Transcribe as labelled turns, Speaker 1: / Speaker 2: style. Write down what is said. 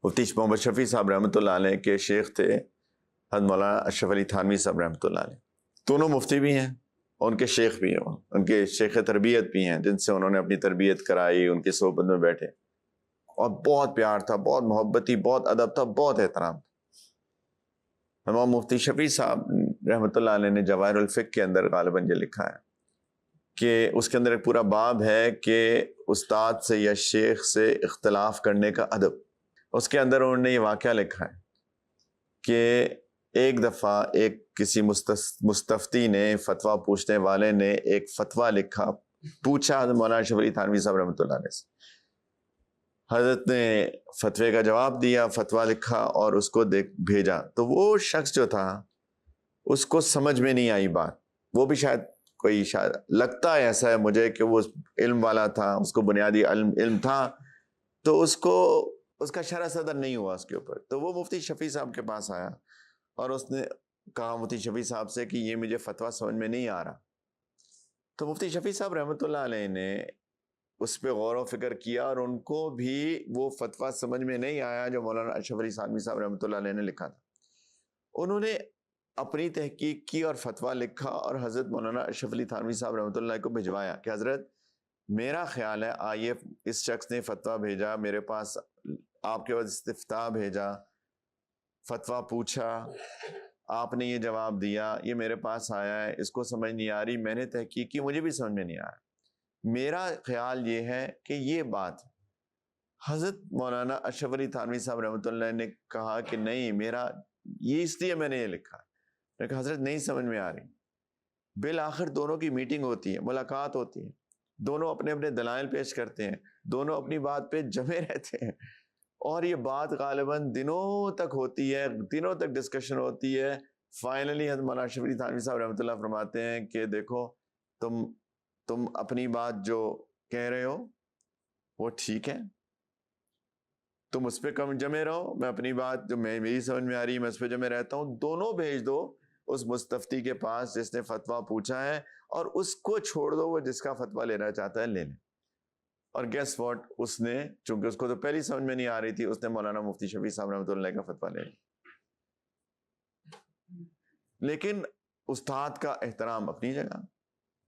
Speaker 1: مفتی محمد شفیع صاحب رحمۃ اللہ علیہ کے شیخ تھے حضرت مولانا اشرف علی تھانوی صاحب رحمۃ اللہ علیہ. دونوں مفتی بھی ہیں اور ان کے شیخ بھی ہیں، ان کے شیخ تربیت بھی ہیں جن سے انہوں نے اپنی تربیت کرائی، ان کی صحبت میں بیٹھے، اور بہت پیار تھا، بہت محبتی، بہت ادب تھا، بہت احترام تھا. امام مفتی شفیع صاحب رحمۃ اللہ علیہ نے جواہر الفقہ کے اندر غالباً یہ لکھا ہے کہ اس کے اندر ایک پورا باب ہے کہ استاد سے یا شیخ سے اختلاف کرنے کا ادب. اس کے اندر انہوں نے یہ واقعہ لکھا ہے کہ ایک دفعہ ایک کسی مستفتی نے، فتویٰ پوچھنے والے نے ایک فتویٰ لکھا، پوچھا حضرت مولانا اشرف علی تھانوی صاحب رحمۃ اللہ علیہ سے. حضرت نے فتوے کا جواب دیا، فتویٰ لکھا اور اس کو بھیجا. تو وہ شخص جو تھا اس کو سمجھ میں نہیں آئی بات. وہ بھی شاید لگتا ہے ایسا ہے مجھے کہ وہ علم والا تھا، اس کو بنیادی علم تھا، تو اس کا شرح صدر نہیں ہوا اس کے اوپر. تو وہ مفتی شفیع صاحب کے پاس آیا اور اس نے کہا مفتی شفیع صاحب سے کہ یہ مجھے فتویٰ سمجھ میں نہیں آ رہا. تو مفتی شفیع صاحب رحمۃ اللہ علیہ نے اس پہ غور و فکر کیا اور ان کو بھی وہ فتویٰ سمجھ میں نہیں آیا جو مولانا اشرف علی تھانوی صاحب رحمۃ اللہ علیہ نے لکھا تھا. انہوں نے اپنی تحقیق کی اور فتویٰ لکھا اور حضرت مولانا اشرف علی تھانوی صاحب رحمۃ اللہ کو بھجوایا کہ حضرت میرا خیال ہے آئیے، اس شخص نے فتویٰ بھیجا میرے پاس، آپ کے پاس استفتاء بھیجا، فتویٰ پوچھا، آپ نے یہ جواب دیا، یہ میرے پاس آیا ہے، اس کو سمجھ نہیں آ رہی، میں نے تحقیق کی، مجھے بھی سمجھ میں نہیں آ رہا. میرا خیال یہ ہے کہ یہ بات حضرت مولانا اشرف علی تھانوی صاحب رحمۃ اللہ نے کہا کہ نہیں، میرا یہ اس لیے میں نے یہ لکھا. میں کہا حضرت نہیں سمجھ میں آ رہی. بالآخر دونوں کی میٹنگ ہوتی ہے، ملاقات ہوتی ہے، دونوں اپنے اپنے دلائل پیش کرتے ہیں، دونوں اپنی بات پہ جمے رہتے ہیں، اور یہ بات غالباً دنوں تک ہوتی ہے، دنوں تک ڈسکشن ہوتی ہے. فائنلی حضرت مولانا اشرف علی تھانوی صاحب رحمۃ اللہ فرماتے ہیں کہ دیکھو تم اپنی بات جو کہہ رہے ہو وہ ٹھیک ہے، تم اس پہ کم جمے رہو، میں اپنی بات جو میری سمجھ میں آ رہی ہے میں اس پہ جمے رہتا ہوں. دونوں بھیج دو اس مستفتی کے پاس جس نے فتویٰ پوچھا ہے، اور اس کو چھوڑ دو وہ جس کا فتویٰ لینا چاہتا ہے لے لے. اور گیس واٹ، اس نے چونکہ اس کو تو پہلی سمجھ میں نہیں آ رہی تھی، اس نے مولانا مفتی شفیع صاحب رحمۃ اللہ کا فتویٰ لے لیا. لیکن استاد کا احترام اپنی جگہ.